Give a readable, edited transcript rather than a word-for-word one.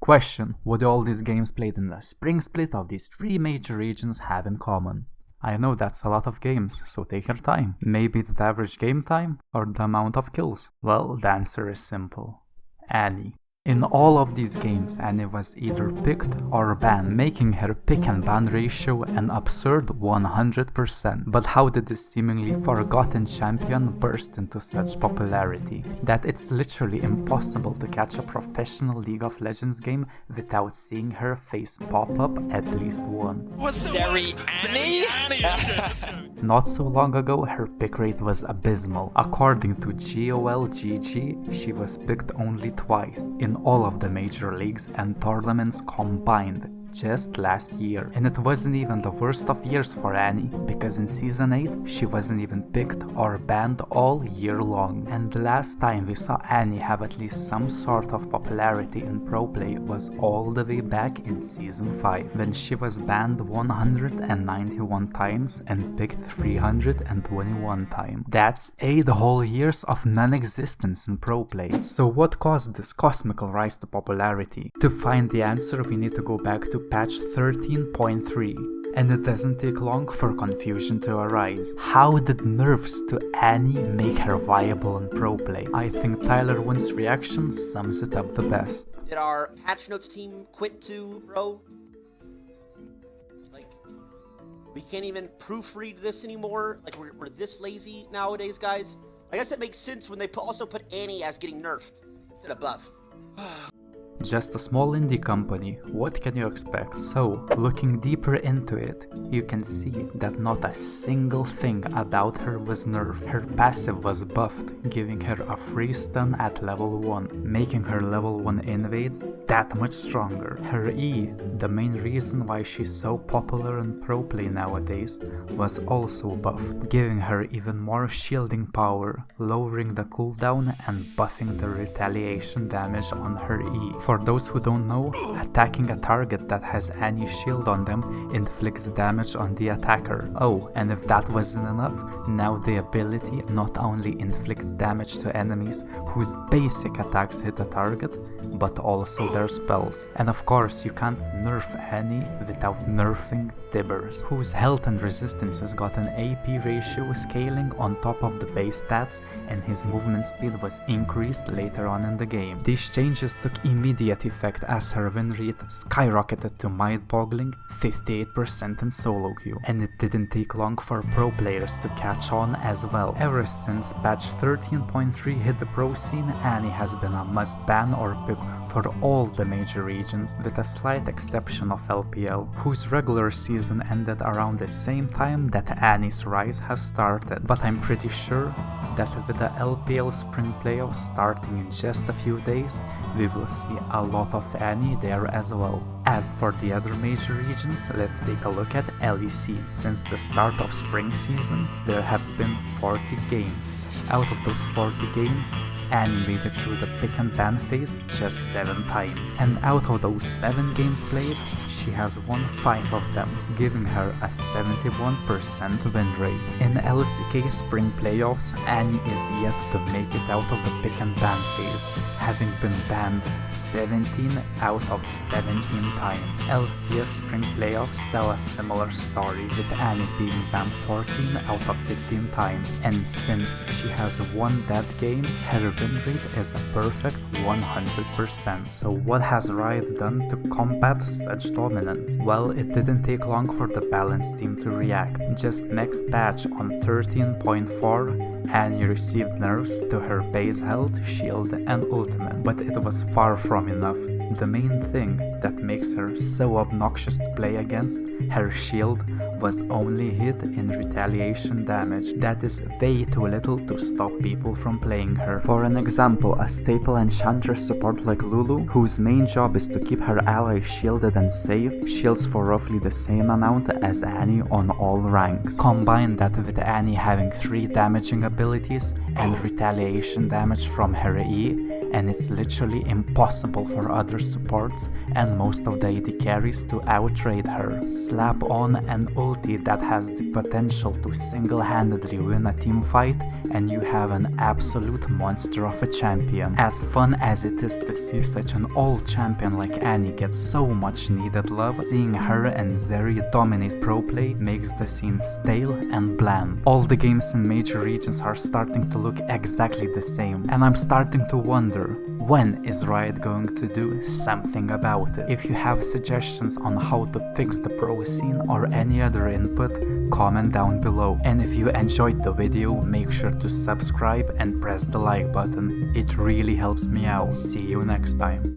Question: what do all these games played in the spring split of these 3 major regions have in common? I know that's a lot of games, so take your time. Maybe it's the average game time or the amount of kills. Well, the answer is simple. Annie. In all of these games, Annie was either picked or banned, making her pick and ban ratio an absurd 100%. But how did this seemingly forgotten champion burst into such popularity that it's literally impossible to catch a professional League of Legends game without seeing her face pop up at least once? Seri Annie? Not so long ago, her pick rate was abysmal. According to GOLGG, she was picked only twice in all of the major leagues and tournaments combined just last year. And it wasn't even the worst of years for Annie, because in Season 8 she wasn't even picked or banned all year long. And the last time we saw Annie have at least some sort of popularity in pro play was all the way back in Season 5, when she was banned 191 times and picked 321 times. That's 8 whole years of non-existence in pro play. So what caused this cosmical rise to popularity? To find the answer, we need to go back to patch 13.3, and it doesn't take long for confusion to arise. How did nerfs to Annie make her viable in pro play? I think Tyler Wynn's reaction sums it up the best. Did our patch notes team quit too, bro? Like, we can't even proofread this anymore? Like, we're this lazy nowadays, guys? I guess it makes sense when they also put Annie as getting nerfed instead of buffed. Just a small indie company, what can you expect? So, looking deeper into it, you can see that not a single thing about her was nerfed. Her passive was buffed, giving her a free stun at level 1, making her level 1 invades that much stronger. Her E, the main reason why she's so popular in pro play nowadays, was also buffed, giving her even more shielding power, lowering the cooldown and buffing the retaliation damage on her E. For those who don't know, attacking a target that has any shield on them inflicts damage on the attacker. Oh, and if that wasn't enough, now the ability not only inflicts damage to enemies whose basic attacks hit a target, but also their spells. And of course, you can't nerf Annie without nerfing Tibbers, whose health and resistance has got an AP ratio scaling on top of the base stats, and his movement speed was increased later on in the game. These changes took immediate effect as her win rate skyrocketed to mind-boggling 58% in solo queue, and it didn't take long for pro players to catch on as well. Ever since patch 13.3 hit the pro scene, Annie has been a must-ban or pick for all the major regions, with a slight exception of LPL, whose regular season ended around the same time that Annie's rise has started. But I'm pretty sure that with the LPL spring playoffs starting in just a few days, we will see a lot of Annie there as well. As for the other major regions, let's take a look at LEC. Since the start of spring season, there have been 40 games. Out of those 40 games, Annie made it through the pick and ban phase just 7 times. And out of those 7 games played, she has won 5 of them, giving her a 71% win rate. In LCK Spring Playoffs, Annie is yet to make it out of the pick and ban phase, having been banned 17 out of 17 times. LCS Spring Playoffs tell a similar story, with Annie being banned 14 out of 15 times, and since she has won that game, her win rate is a perfect 100%. So what has Riot done to combat such dominance? Well, it didn't take long for the balance team to react. Just next patch on 13.4, Annie received nerfs to her base health, shield and ultimate, but it was far from enough. The main thing that makes her so obnoxious to play against, her shield, was only hit in retaliation damage. That is way too little to stop people from playing her. For an example, a staple enchantress support like Lulu, whose main job is to keep her allies shielded and safe, shields for roughly the same amount as Annie on all ranks. Combine that with Annie having 3 damaging abilities and retaliation damage from her E, and it's literally impossible for other supports and most of the AD carries to outrate her. Slap on an ulti that has the potential to single-handedly win a team fight, and you have an absolute monster of a champion. As fun as it is to see such an old champion like Annie get so much needed love, seeing her and Zeri dominate pro play makes the scene stale and bland. All the games in major regions are starting to look exactly the same, and I'm starting to wonder, when is Riot going to do something about it? If you have suggestions on how to fix the pro scene or any other input, comment down below. And if you enjoyed the video, make sure to subscribe and press the like button. It really helps me out. See you next time.